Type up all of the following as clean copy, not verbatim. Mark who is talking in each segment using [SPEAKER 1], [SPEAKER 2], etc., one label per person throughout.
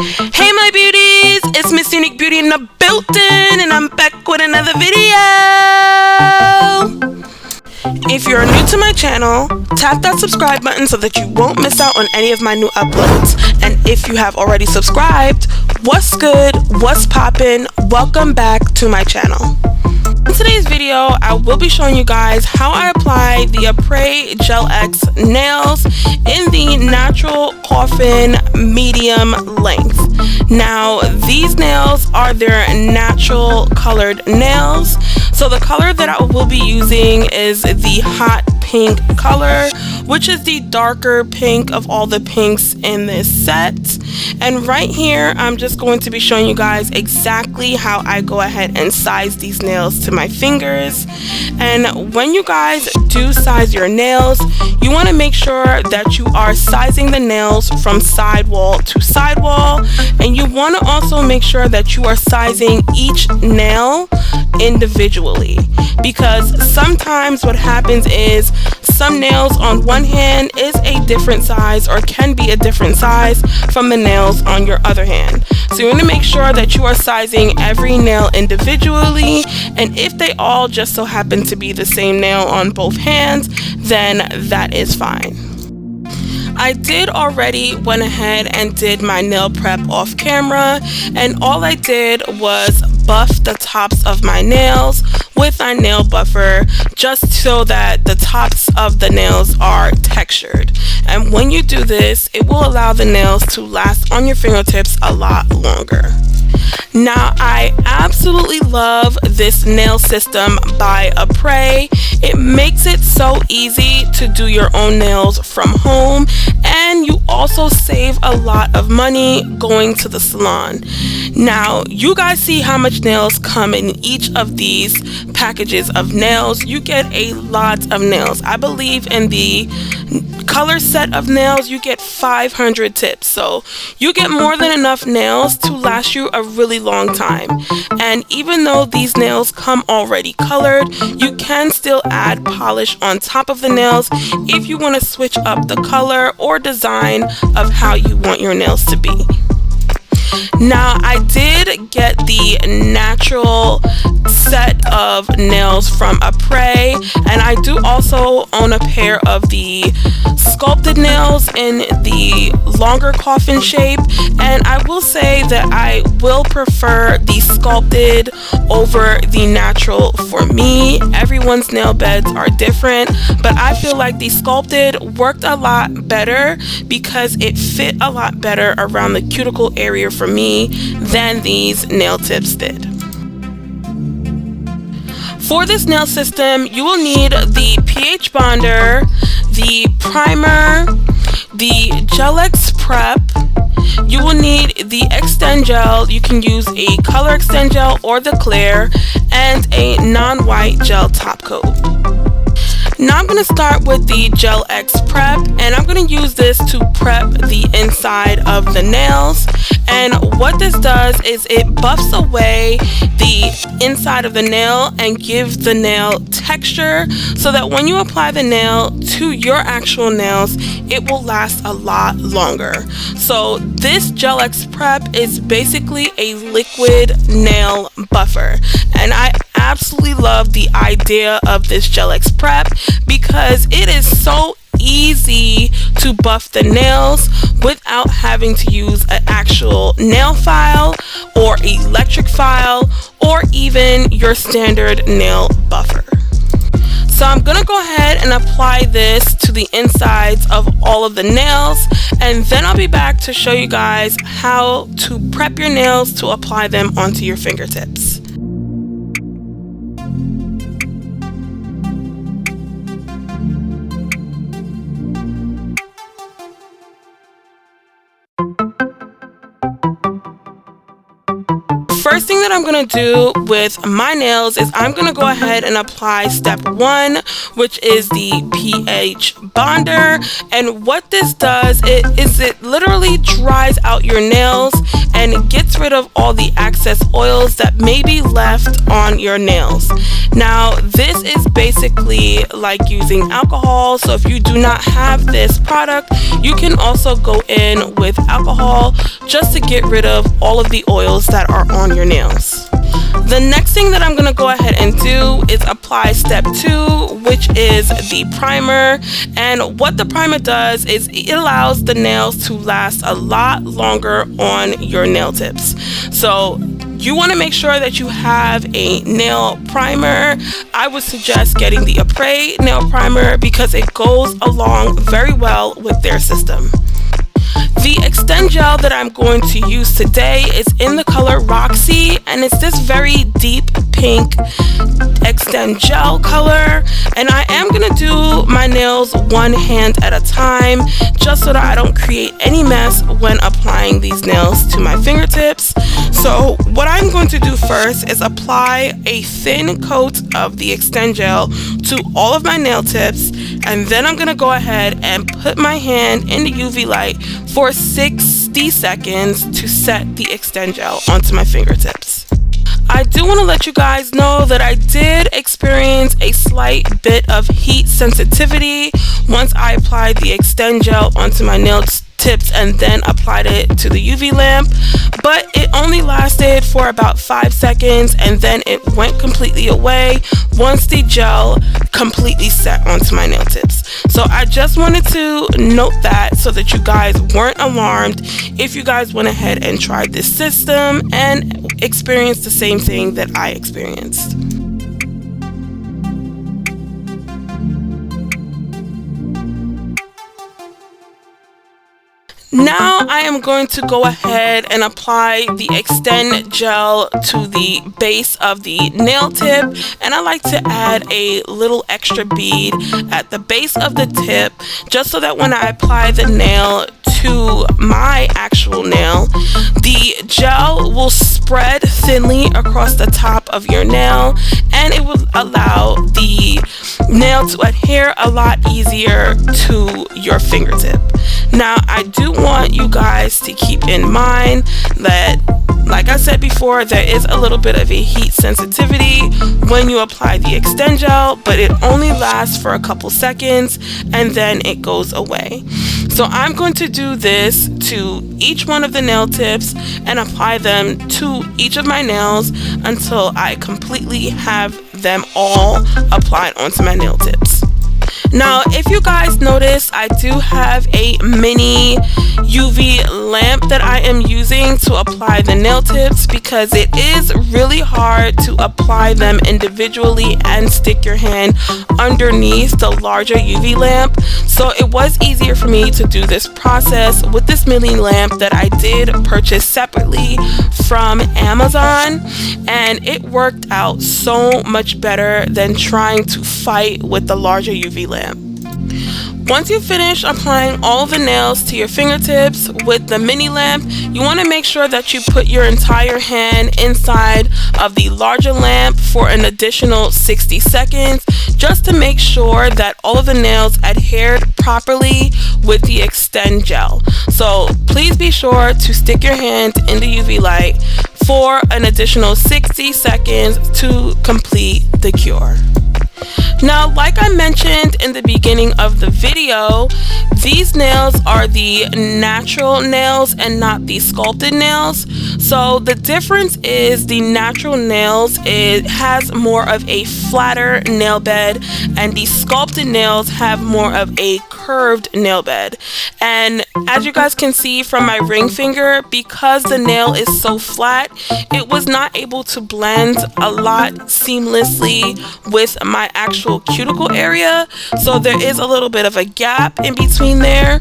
[SPEAKER 1] Hey my beauties, it's MissUniqueBeautii in the building, and I'm back with another video. If you're new to my channel, tap that subscribe button so that you won't miss out on any of my new uploads. And if you have already subscribed, what's good, what's poppin', welcome back to my channel. In today's video, I will be showing you guys how I apply the Apres Gel X nails in the Natural Coffin medium length. Now, these nails are their natural colored nails. So the color that I will be using is the hot pink color, which is the darker pink of all the pinks in this set. And right here, I'm just going to be showing you guys exactly how I go ahead and size these nails to my fingers. And when you guys do size your nails, you want to make sure that you are sizing the nails from sidewall to sidewall, and you want to also make sure that you are sizing each nail individually, because sometimes what happens is some nails on one hand is a different size or can be a different size from the nails on your other hand. So you want to make sure that you are sizing every nail individually, and if they all just so happen to be the same nail on both hands, then that is fine. I did already went ahead and did my nail prep off camera, and all I did was buff the tops of my nails with my nail buffer, just so that the tops of the nails are textured. And when you do this, it will allow the nails to last on your fingertips a lot longer. Now, I absolutely love this nail system by Apres. It makes it so easy to do your own nails from home, and you also save a lot of money going to the salon. Now, you guys see how much nails come in each of these packages of nails. You get a lot of nails. I believe in the color set of nails you get 500 tips, so you get more than enough nails to last you a really long time. And even though these nails come already colored, you can still add polish on top of the nails if you want to switch up the color or design of how you want your nails to be. Now, I did get the natural set of nails from Apres, and I do also own a pair of the sculpted nails in the longer coffin shape, and I will say that I will prefer the sculpted over the natural for me. Everyone's nail beds are different, but I feel like the sculpted worked a lot better because it fit a lot better around the cuticle area for me than these nail tips did. For this nail system, you will need the PH Bonder, the primer, the Gel X prep. You will need the Extend Gel. You can use a color Extend Gel or the clear, and a non-white gel top coat. Now I'm going to start with the Gel X prep, and I'm going to use this to prep the inside of the nails. And what this does is it buffs away the inside of the nail and gives the nail texture, so that when you apply the nail to your actual nails, it will last a lot longer. So this Gel X prep is basically a liquid nail buffer, and I absolutely love the idea of this Gel X prep because it is so easy to buff the nails without having to use an actual nail file or electric file or even your standard nail buffer. So I'm gonna go ahead and apply this to the insides of all of the nails, and then I'll be back to show you guys how to prep your nails to apply them onto your fingertips. First thing that I'm going to do with my nails is I'm going to go ahead and apply step 1, which is the PH Bonder. And what this does is it literally dries out your nails and gets rid of all the excess oils that may be left on your nails. Now, this is basically like using alcohol, so if you do not have this product, you can also go in with alcohol just to get rid of all of the oils that are on your nails. The next thing that I'm going to go ahead and do is apply step 2, which is the primer. And what the primer does is it allows the nails to last a lot longer on your nail tips. So you want to make sure that you have a nail primer. I would suggest getting the Apres nail primer because it goes along very well with their system. The Extend Gel that I'm going to use today is in the color Roxy, and it's this very deep pink Extend Gel color, and I am going to do my nails one hand at a time just so that I don't create any mess when applying these nails to my fingertips. So what I'm going to do first is apply a thin coat of the Extend Gel to all of my nail tips, and then I'm going to go ahead and put my hand in the UV light for 60 seconds to set the Extend Gel onto my fingertips. I do want to let you guys know that I did experience a slight bit of heat sensitivity once I applied the Extend Gel onto my nail tips and then applied it to the UV lamp, but it only lasted for about 5 seconds and then it went completely away once the gel completely set onto my nail tips. So I just wanted to note that so that you guys weren't alarmed if you guys went ahead and tried this system and experienced the same thing that I experienced. Now I am going to go ahead and apply the Extend Gel to the base of the nail tip, and I like to add a little extra bead at the base of the tip just so that when I apply the nail to my actual nail, the gel will spread thinly across the top of your nail and it will allow the nail to adhere a lot easier to your fingertip. Now, I do want you guys to keep in mind that, like I said before, there is a little bit of a heat sensitivity when you apply the Extend Gel, but it only lasts for a couple seconds and then it goes away. So I'm going to do this to each one of the nail tips and apply them to each of my nails until I completely have them all applied onto my nail tips. Now, if you guys notice, I do have a mini UV lamp that I am using to apply the nail tips because it is really hard to apply them individually and stick your hand underneath the larger UV lamp. So it was easier for me to do this process with this mini lamp that I did purchase separately from Amazon, and it worked out so much better than trying to fight with the larger UV lamp. Once you finish applying all the nails to your fingertips with the mini lamp, you want to make sure that you put your entire hand inside of the larger lamp for an additional 60 seconds just to make sure that all of the nails adhered properly with the Extend Gel. So please be sure to stick your hand in the UV light for an additional 60 seconds to complete the cure. Now, like I mentioned in the beginning of the video, these nails are the natural nails and not the sculpted nails. So the difference is the natural nails, it has more of a flatter nail bed, and the sculpted nails have more of a curved nail bed. And as you guys can see from my ring finger, because the nail is so flat, it was not able to blend a lot seamlessly with my actual cuticle area, so there is a little bit of a gap in between there.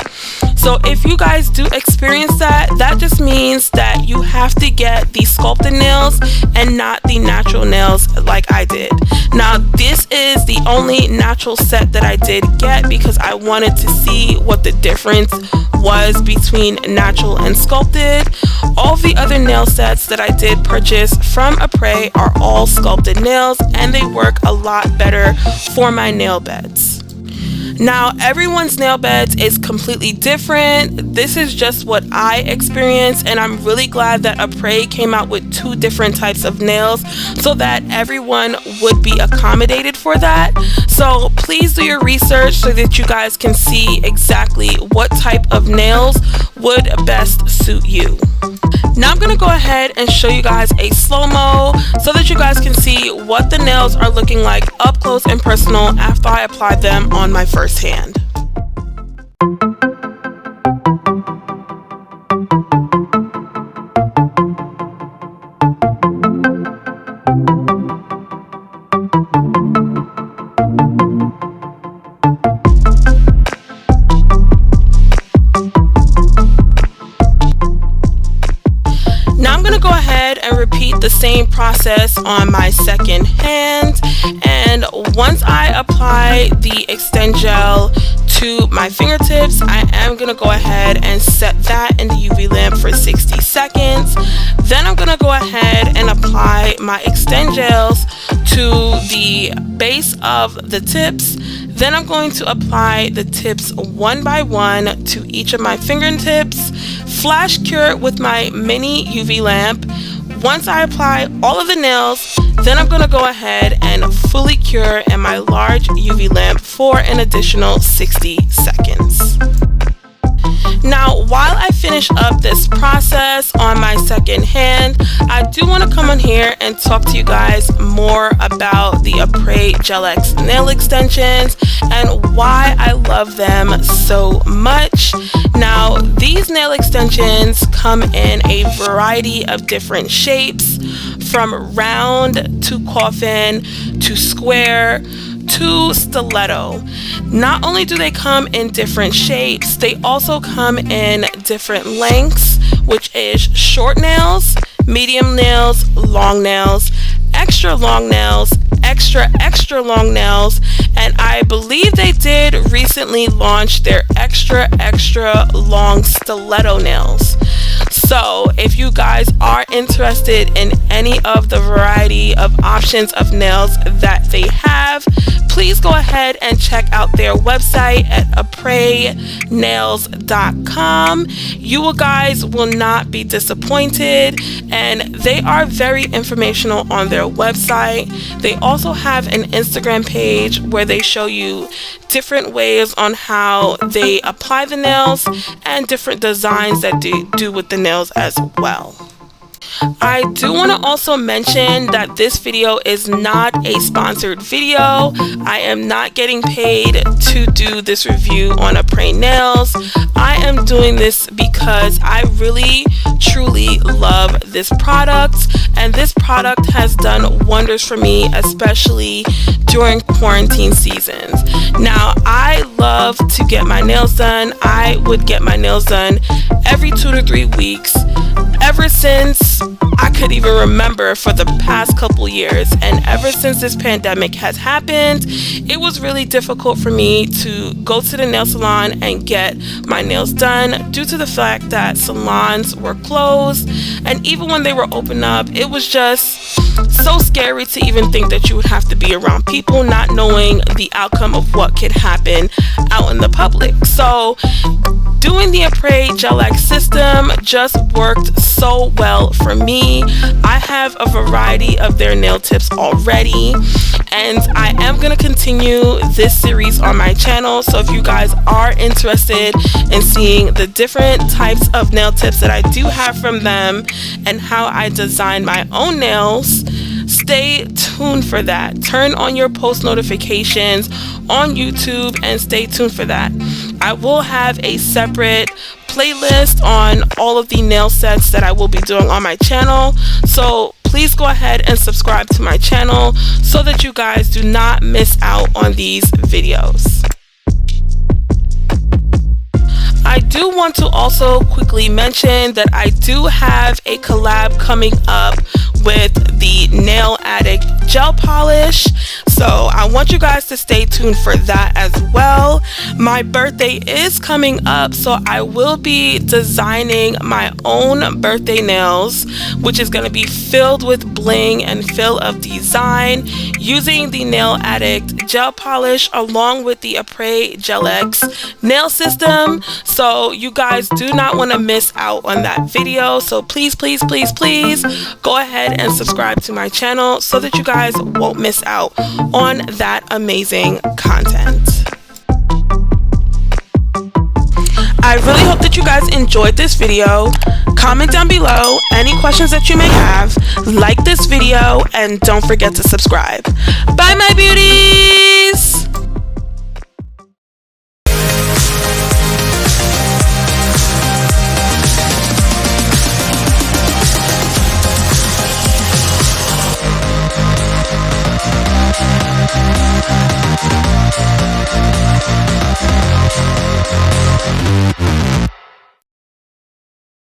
[SPEAKER 1] So if you guys do experience that, that just means that you have to get the sculpted nails and not the natural nails like I did. Now, this is the only natural set that I did get because I wanted to see what the difference was between natural and sculpted. All the other nail sets that I did purchase from Apres are all sculpted nails, and they work a lot better for my nail beds. Now, everyone's nail beds is completely different. This is just what I experienced, and I'm really glad that Apres came out with 2 different types of nails so that everyone would be accommodated for that. So please do your research so that you guys can see exactly what type of nails would best suit you. Now I'm going to go ahead and show you guys a slow-mo so that you guys can see what the nails are looking like up close and personal after I apply them on my first hand. Go ahead and repeat the same process on my second hand, and once I apply the Extend Gel to my fingertips, I am going to go ahead and set that in the UV lamp for 60 seconds. Then I'm going to go ahead and apply my Extend Gels to the base of the tips. Then I'm going to apply the tips one by one to each of my fingertips, flash cure it with my mini UV lamp. Once I apply all of the nails, then I'm going to go ahead and fully cure in my large UV lamp for an additional 60 seconds. Now, while I finish up this process on my second hand, I do want to come on here and talk to you guys more about the Apres Gel X nail extensions and why I love them so much. Now, these nail extensions come in a variety of different shapes, from round to coffin to square to stiletto. Not only do they come in different shapes, they also come in different lengths, which is short nails, medium nails, long nails, extra long nails, extra long nails, and I believe they did recently launch their extra long stiletto nails. So if you guys are interested in any of the variety of options of nails that they have, please go ahead and check out their website at ApresNails.com. You guys will not be disappointed, and they are very informational on their website. They also have an Instagram page where they show you different ways on how they apply the nails and different designs that they do with the nails as well. I do want to also mention that this video is not a sponsored video. I am not getting paid to do this review on Apres nails. I am doing this because I really truly love this product, and this product has done wonders for me, especially during quarantine seasons. Now, I love to get my nails done. I would get my nails done every 2 to 3 weeks ever since I could even remember, for the past couple years. And ever since this pandemic has happened, it was really difficult for me to go to the nail salon and get my nails done due to the fact that salons were closed, and even when they were open up, it was just so scary to even think that you would have to be around people, not knowing the outcome of what could happen out in the public. So doing the Apres Gel X system just worked so well for me. I have a variety of their nail tips already, and I am going to continue this series on my channel. So if you guys are interested in seeing the different types of nail tips that I do have from them and how I design my own nails, stay tuned for that. Turn on your post notifications on YouTube and stay tuned for that. I will have a separate playlist on all of the nail sets that I will be doing on my channel, so please go ahead and subscribe to my channel so that you guys do not miss out on these videos. I do want to also quickly mention that I do have a collab coming up with the Nail Addict gel polish, so I want you guys to stay tuned for that as well. My birthday is coming up, so I will be designing my own birthday nails, which is going to be filled with bling and fill of design using the Nail Addict gel polish along with the Apres Gel X nail system. So you guys do not want to miss out on that video. So please, please, please, please go ahead and subscribe to my channel so that you guys won't miss out on that amazing content. I really hope that you guys enjoyed this video. Comment down below any questions that you may have, like this video, and don't forget to subscribe. Bye, my beauties!